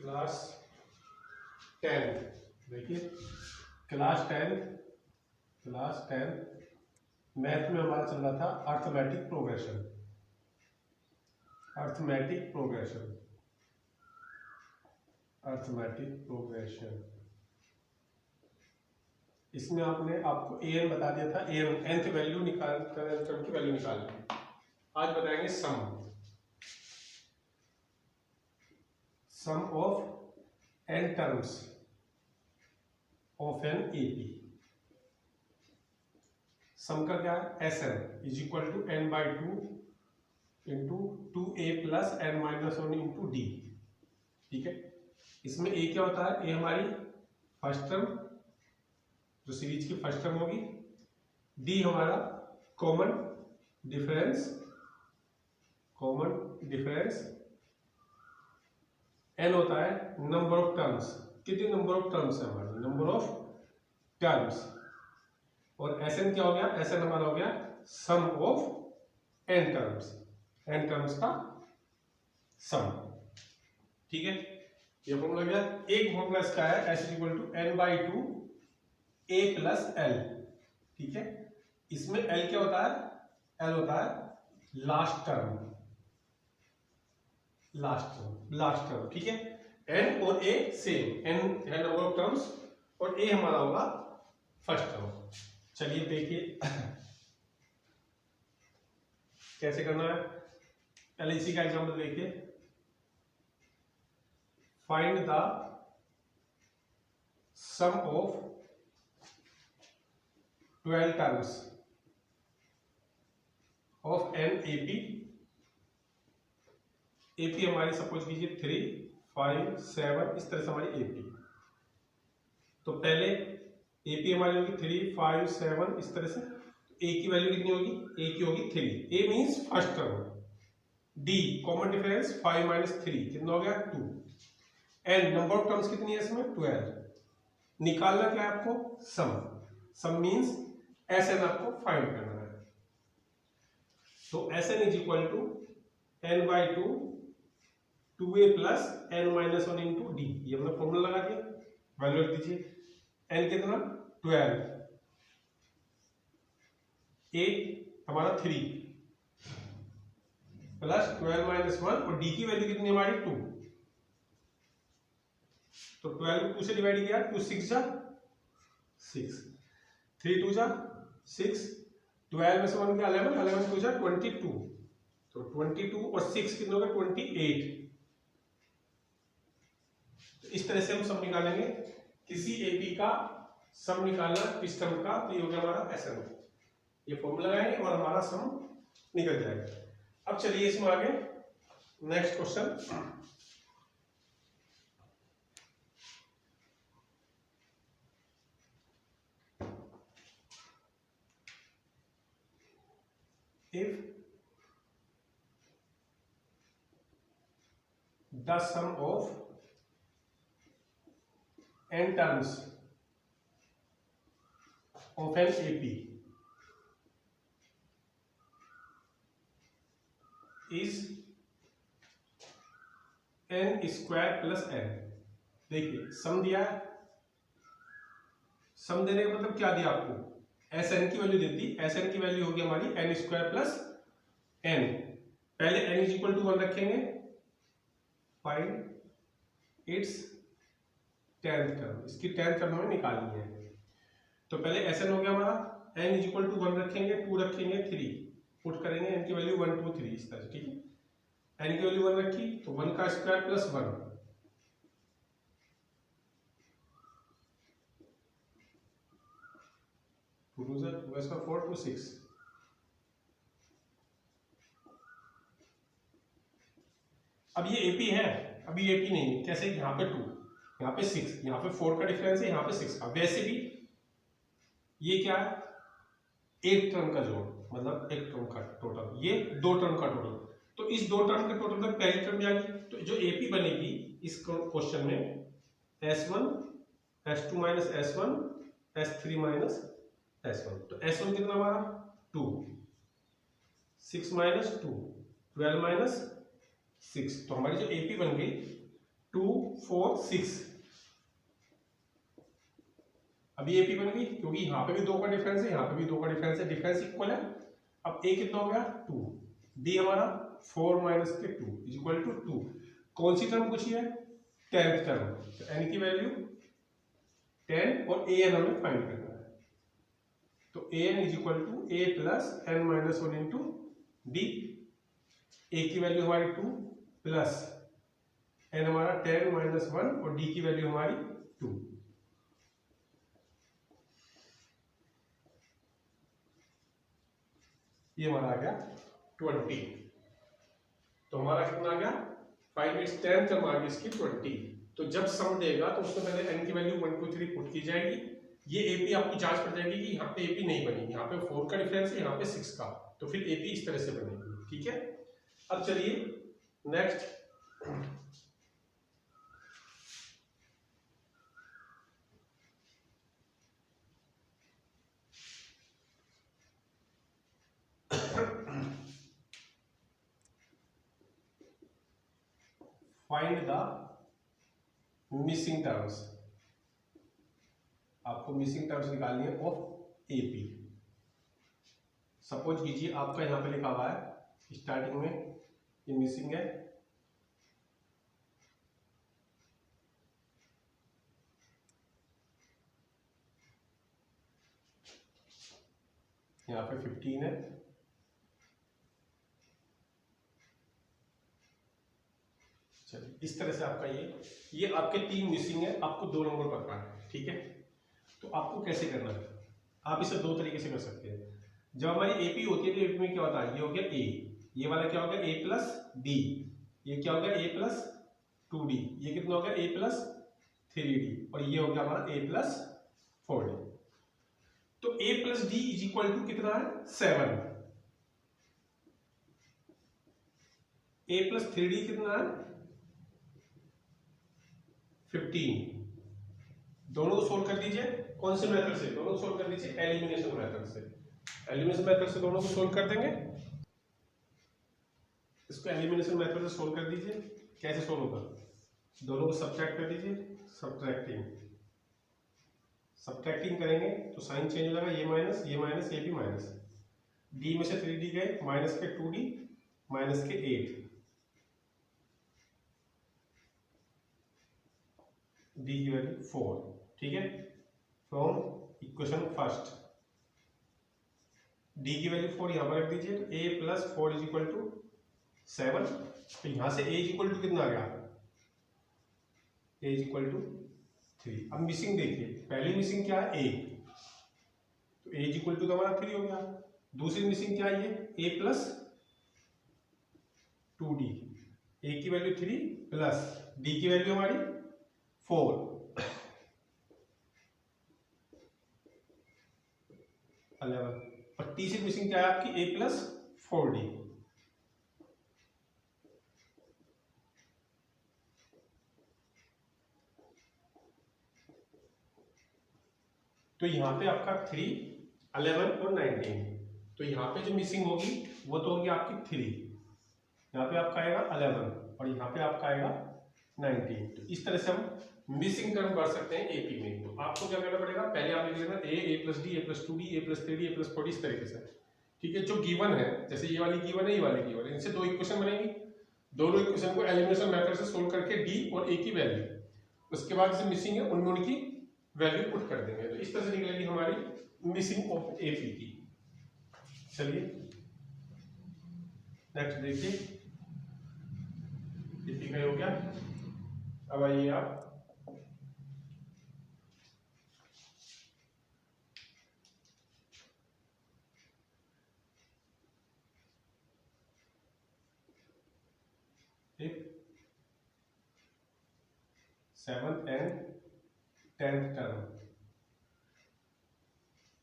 Class 10, देखिए class 10 math में हमारा चल रहा था अर्थमेटिक प्रोग्रेशन। इसमें आपको an बता दिया था, nth वैल्यू टर्म की वैल्यू निकालनी। आज बताएंगे sum of n terms of N AP. Sum का क्या है, Sn is equal to n/2 into 2a plus n-1 into d. ठीक है, इसमें a क्या होता है, a हमारी फर्स्ट टर्म जो सीरीज की फर्स्ट टर्म होगी, डी हमारा कॉमन डिफरेंस, एन होता है नंबर ऑफ टर्म्स। कितने नंबर ऑफ टर्म्स है हमारे, नंबर ऑफ टर्म्स। और Sn क्या हो गया, Sn हमारा हो गया सम ऑफ n टर्म्स का सम। ठीक है, ये फॉर्मूला गया। एक फॉर्मूला इसका है S equal to n/2 a plus l। ठीक है, इसमें l क्या होता है, l होता है लास्ट टर्म। ठीक है, n और a सेम, n है नंबर ऑफ टर्म्स और a हमारा होगा फर्स्ट टर्म। चलिए देखिए कैसे करना है। पहले इसी का एग्जांपल देखिए। Find the sum of 12 terms of N AP. AP हमारी सपोज कीजिए 3, 5, 7, इस तरह से हमारी एपी। तो पहले एपी हमारी होगी 3, 5, 7 इस तरह से। ए की वैल्यू कितनी होगी, ए की होगी 3। A means first term. D common difference 5 minus 3 कितना हो गया 2। एन नंबर ऑफ टर्म्स कितनी है इसमें 12। निकालना क्या है आपको, सम मींस Sn आपको फाइंड करना है। तो Sn is equal to n/2 2a plus n-1 into d. ये हमने फॉर्मूला लगा दिया, वैल्यू रख दीजिए। n कितना 12, a हमारा 3 प्लस 12 माइनस 1 और डी की वैल्यू कितनी हमारी 2। तो 12 2 से डिवाइड किया, 2 6 जा 6, 3 2 जा 6, 12 में से 1 किया 11, 11 2 जा 22। तो 22 और 6 कितना होगा 28। तो इस तरह से हम सम निकालेंगे। किसी एपी का सम निकालना किस टर्म का, तो ये हो गया हमारा Sn। ये फॉर्मूला लगाएंगे और हमारा सम निकल जाएगा। अब चलिए इसमें आगे next question. If the sum of n terms of an AP is n square plus n। देखिए सम दिया है, सम देने का मतलब क्या दिया आपको, Sn की वैल्यू देती। Sn की वैल्यू होगी हमारी n स्क्वायर प्लस n। पहले n इज इक्वल टू 1 रखेंगे, फाइंड इट्स 10th टर्म। इसकी 10th टर्म हमें निकालनी है। तो पहले Sn हो गया हमारा, n इज इक्वल टू 1 रखेंगे, 2 रखेंगे, 3 पुट करेंगे, n की वैल्यू 1 2 3 इस तरह से। ठीक है, n की वैल्यू 1 रखी तो 1 का स्क्वायर प्लस 1, 2 2 4 2 6। अब ये एपी है, अभी एपी नहीं है। कैसे, यहाँ पे 2, यहाँ पे 6, यहाँ पे 4 का डिफरेंस है, यहाँ पे 6 का। वैसे भी ये क्या है, एक टर्म का जोड़, मतलब एक टर्म का टोटल, ये 2 टर्म का टोटल। तो इस 2 टर्म के टोटल में पहली टर्म जाएगी। तो जो एपी बनेगी इस क्वेश्चन में S1 S2 minus S1 S3 minus S1। तो S1 कितना हमारा 2, 6 माइनस 2 12 माइनस 6। तो हमारी जो एपी बन गई 2 4 6। अभी एपी बन गई क्योंकि यहाँ पे भी 2 का डिफरेंस है, यहाँ पे भी 2 का डिफरेंस है, डिफरेंस इक्वल है। अब ए कितना हो गया 2, डी हमारा 4 माइनस के 2 इज इक्वल टू 2। कौन सी टर्म पूछी है? 10th term. तो एन की वैल्यू 10 और ए एन हमें फाइंड करना है। तो a n is equal to a plus n minus 1 into d. A की वैल्यू हमारी 2 प्लस एन हमारा 10 माइनस 1 और डी की वैल्यू हमारी 2। ये हमारा आ गया 20। तो हमारा कितना आ गया? फाइंड इट्स 10th टर्म आ गई इसकी 20। तो जब सम देगा तो उसमें पहले n की वैल्यू 1 2 3 पुट की जाएगी। ये एपी आपकी जांच पड़ जाएगी कि यहाँ पे एपी नहीं बनेगी, यहाँ पे 4 का डिफरेंस है, यहाँ पे 6 का, तो फिर एपी इस तरह से बनेगी। ठीक है, अब चलिए next. Find the missing terms. आपको मिसिंग टर्म्स निकालनी है ऑफ एपी। सपोज कीजिए आपका यहां पे लिखा हुआ है स्टार्टिंग में ये मिसिंग है, यहाँ पे 15 है, चलिए इस तरह से आपका ये आपके 3 मिसिंग है, आपको 2 नंबर पकड़ना है। ठीक है, तो आपको कैसे करना है? आप इसे 2 तरीके से कर सकते हैं। जब हमारी एपी होती है तो एपी में क्या होता है? ये हो गया ए, ये वाला क्या हो गया? ए प्लस डी, ये क्या हो गया? ए प्लस 2d, ये कितना हो गया? ए प्लस 3d, और ये हो गया हमारा ए प्लस 4d। तो a plus d is equal to कितना है? 7। a प्लस 3d कितना है? 15। दोनों को सोल्व कर दीजिए। कौन से मेथड से? दोनों को सोल्व कर दीजिए एलिमिनेशन मेथड से। एलिमिनेशन मेथड से दोनों को सोल्व कर देंगे। इसको एलिमिनेशन मेथड से सोल्व कर दीजिए। कैसे सोल्व होगा? दोनों को सब्ट्रैक्ट कर दीजिए। सब्ट्रैक्टिंग करेंगे तो साइन चेंज हो जाएगा, ये माइनस ये भी माइनस। डी में से 3d गए, माइनस के 2d माइनस के 8, डी की वैल्यू 4। ठीक है, फ्रॉम इक्वेशन फर्स्ट डी की वैल्यू 4 यहां पर रख दीजिए। तो a plus 4 is equal to 7। तो यहां से a इज इक्वल टू कितना आ गया? a is equal to 3। अब मिसिंग देखिए, पहली मिसिंग क्या है? a, तो a इज इक्वल टू तो हमारा 3 हो गया। दूसरी मिसिंग क्या है? ये a प्लस 2d, a की वैल्यू 3 प्लस d की वैल्यू हमारी 4, और तीसरी मिसिंग क्या है आपकी? a plus 4d। तो यहाँ पे आपका 3, 11 और 19। तो यहाँ पे जो मिसिंग होगी वो तो होगी आपकी 3, यहाँ पे आपका आएगा 11 और यहाँ पे आपका आएगा 19। तो इस तरह से हम मिसिंग टर्म कर सकते हैं एपी में। तो आपको क्या करना पड़ेगा? पहले आप लिख लेना ए प्लस डी, ए प्लस 2d, ए प्लस 3d, ए प्लस 4d, इस तरीके से। ठीक है, जो गिवन है, जैसे ये वाली गिवन है, ये वाली गिवन है, इनसे 2 इक्वेशन बनेगी। दोनों इक्वेशन को एलिमिनेशन मेथड से सोल्व करके डी और ए की वैल्यू, उसके बाद जो मिसिंग है उनमें उनकी वैल्यू पुट कर देंगे। तो इस तरह से निकलेगी हमारी मिसिंग ऑफ एपी की। चलिए नेक्स्ट देखिए, एपी का हो गया। अब आइए आप seventh and 10th term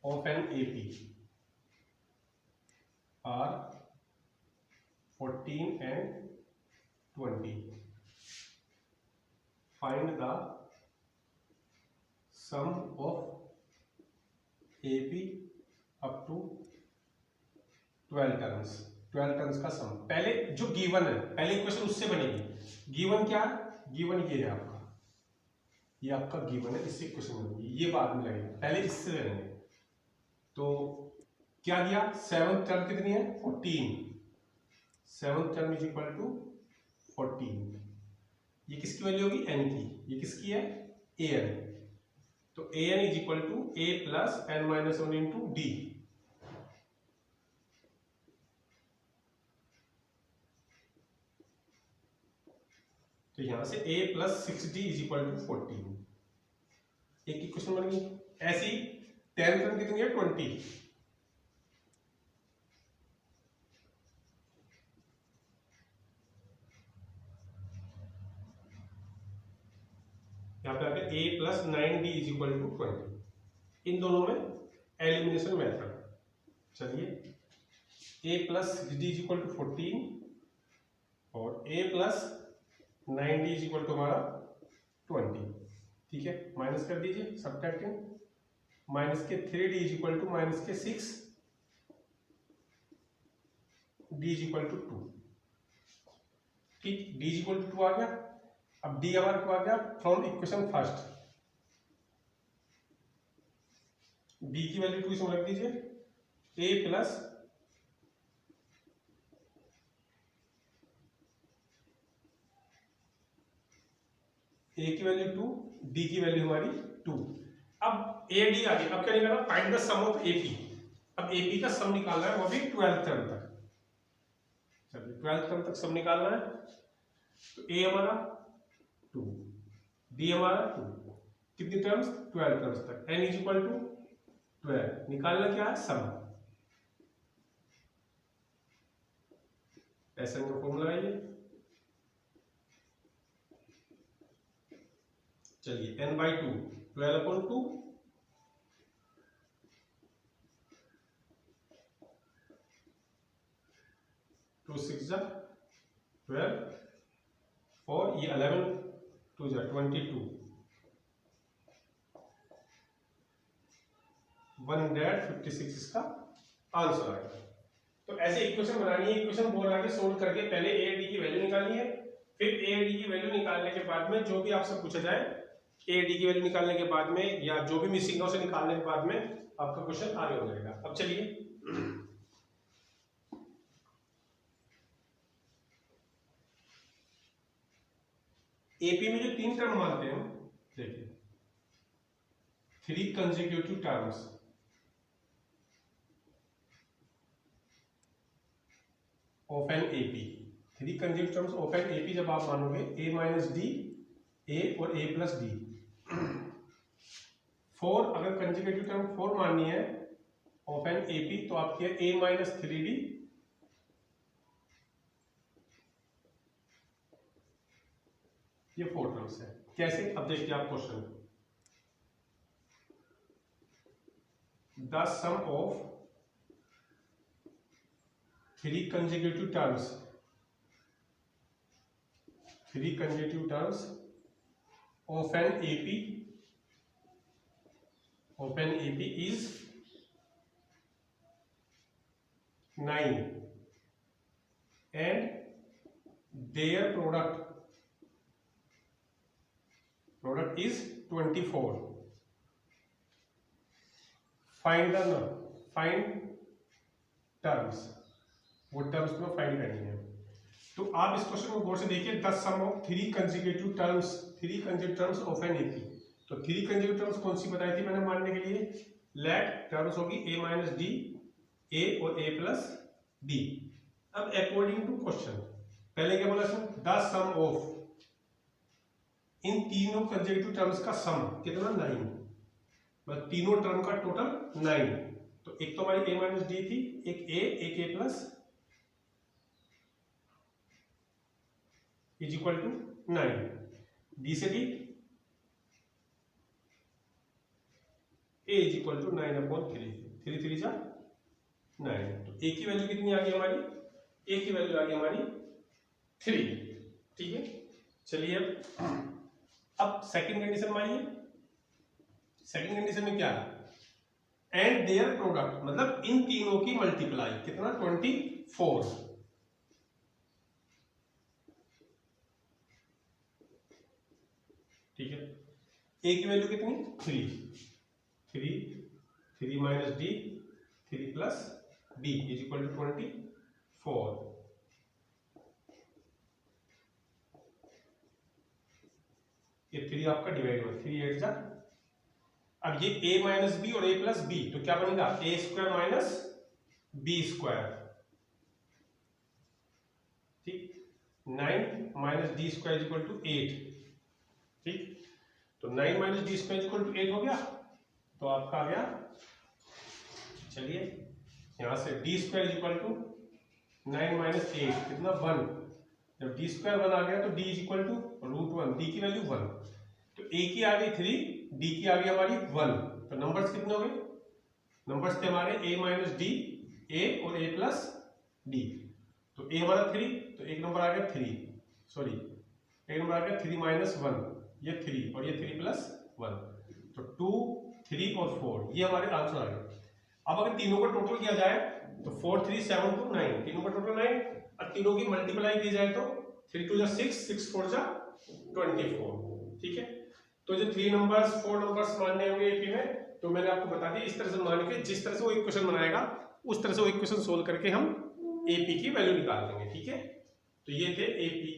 of an AP are 14 and 20. Find the sum of AP up to 12 terms. 12 terms का सम। पहले जो गिवन है, पहले इक्वेशन उससे बनेगी। गिवन क्या है? गिवन ये है आपका, ये आपका गिवन है, इससे इक्वेशन बनेगी, ये बाद में लगेगा, पहले इससे करेंगे। तो क्या दिया? 7th टर्म कितनी है? 14। 7th term is equal to 14। ये किसकी वैल्यू होगी? n की। ये किसकी है? an। तो an is equal to a plus n minus 1 into d. तो यहां से a plus 6d is equal to 14। एक इक्वेशन बन गई। ऐसी 10th टर्म कितनी है? 20। यहाँ पे आगे a plus 9d is equal to 20। इन दोनों में एलिमिनेशन मेथड। चलिए, a plus 6d is equal to 14 और a plus 9d is equal to हमारा 20। ठीक है, माइनस कर दीजिए, सब्ट्रैक्टिंग। माइनस के 3d is equal to minus के 6d इज इक्वल टू 2। ठीक, d इज इक्वल टू 2 आ गया। अब डी हमारा क्या आ गया? फ्रॉम इक्वेशन फर्स्ट डी की वैल्यू 2 इसमें रख दीजिए। ए प्लस ए की वैल्यू 2, डी की वैल्यू हमारी 2। अब ए डी आ गया। अब क्या निकालना? Find the sum of AP. अब एपी का सम निकालना है, वो भी 12th टर्म तक। चलिए, 12th टर्म तक सम निकालना है। तो ए हमारा 2, डी हमारा 2, कितनी टर्म्स? 12 टर्म्स तक। n is equal to 12। निकालना क्या है? सम। ऐसा का फॉर्मूला है ये। चलिए, n बाई 2, 12 अपॉन 2, 2 6 जा 12 और ये 11 2 जा 22, 156 इसका आंसर आएगा। तो ऐसे इक्वेशन बनानी है। इक्वेशन बोल रहा है सोल्व करके पहले ए डी की वैल्यू निकालनी है। फिर ए डी की वैल्यू निकालने के बाद में जो भी आपसे पूछा जाए, ए डी की वैल्यू निकालने के बाद में या जो भी मिसिंग है उसे निकालने के बाद में आपका क्वेश्चन आगे हो जाएगा। अब चलिए, एपी में जो 3 टर्म मानते हैं, देखिए 3 consecutive terms of an AP. 3 consecutive terms of an AP जब आप मानोगे, a माइनस डी, ए और a प्लस डी। 4 अगर कंसेक्यूटिव टर्म 4 माननी है ऑफ एन एपी, तो आपकी है a माइनस 3d, ये 4 टर्म्स है। कैसे? अब देखिए आप question. The sum of 3 consecutive terms, 3 consecutive terms of N AP, of N AP is 9 and their product is 24. Find terms, वो टर्म्स में फाइंड करनी है। तो आप इस क्वेश्चन को गौर से देखिए। 10 sum of 3 consecutive terms, 3 consecutive terms of N AP. तो 3 कंसेक्यूटिव टर्म्स कौन सी बताई थी मैंने मानने के लिए? लेट टर्म्स होगी a माइनस डी, a और a प्लस डी। अब अकॉर्डिंग टू क्वेश्चन, पहले क्या बोला इसमें? द सम ऑफ, इन तीनों कंसेक्यूटिव टर्म्स का सम कितना? 9। मतलब तीनों टर्म का टोटल 9। तो एक तो हमारी a माइनस डी थी, एक a plus is equal to 9। D से D, a is equal to 9 upon 3, 3 3 जा 9। तो a की वैल्यू कितनी आ गई हमारी? a की वैल्यू आ गई हमारी 3। ठीक है, चलिए अब सेकंड कंडीशन में आइए। सेकंड कंडीशन में क्या है? एंड देयर प्रोडक्ट, मतलब इन तीनों की मल्टीप्लाई कितना? 24। ठीक है, ए की वैल्यू कितनी 3 minus d 3 plus b is equal to 24। ये 3 आपका डिवाइड हुआ 3 8 जा। अब ये a माइनस बी और a प्लस बी, तो क्या बनेगा a square minus b square. ठीक, 9 minus d square equal to 8। ठीक, तो 9 minus d square equal to 8 हो गया, तो आपका आ गया, चलिए यहां से d square equal to 9 minus 8 कितना 1। जब डी स्क्वायर 1 आ गया तो d is equal to √1, d की वैल्यू 1, तो a की आ गई 3, डी की आ गई हमारी 1, तो नंबर्स कितने हो गए, नंबर्स थे हमारे a माइनस डी, a और a प्लस d। तो a हमारा 3, तो एक नंबर आ गया 3, सॉरी एक नंबर आ गया 3 माइनस 1, ये 3 और ये 3 प्लस 1, तो 2 3 और 4 ये हमारे आंसर आ गए। अब अगर तीनों का टोटल किया जाए तो 4 3 7 2 9, तीनों का टोटल 9, और तीनों की मल्टीप्लाई की जाए तो 3 2 जा 6 6 4 जा 24। ठीक है, तो जो 3 नंबर्स 4 नंबर्स मानने होंगे एपी में, तो मैंने आपको बता दिया इस तरह से मान के, जिस तरह से वो इक्वेशन बनाएगा उस तरह से वो इक्वेशन सोल्व करके हम एपी की वैल्यू निकाल देंगे। ठीक है, तो ये थे एपी,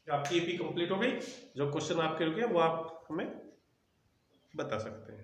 आपकी एपी कंप्लीट हो गई। जो क्वेश्चन आपके रुके वो आप हमें बता सकते हैं।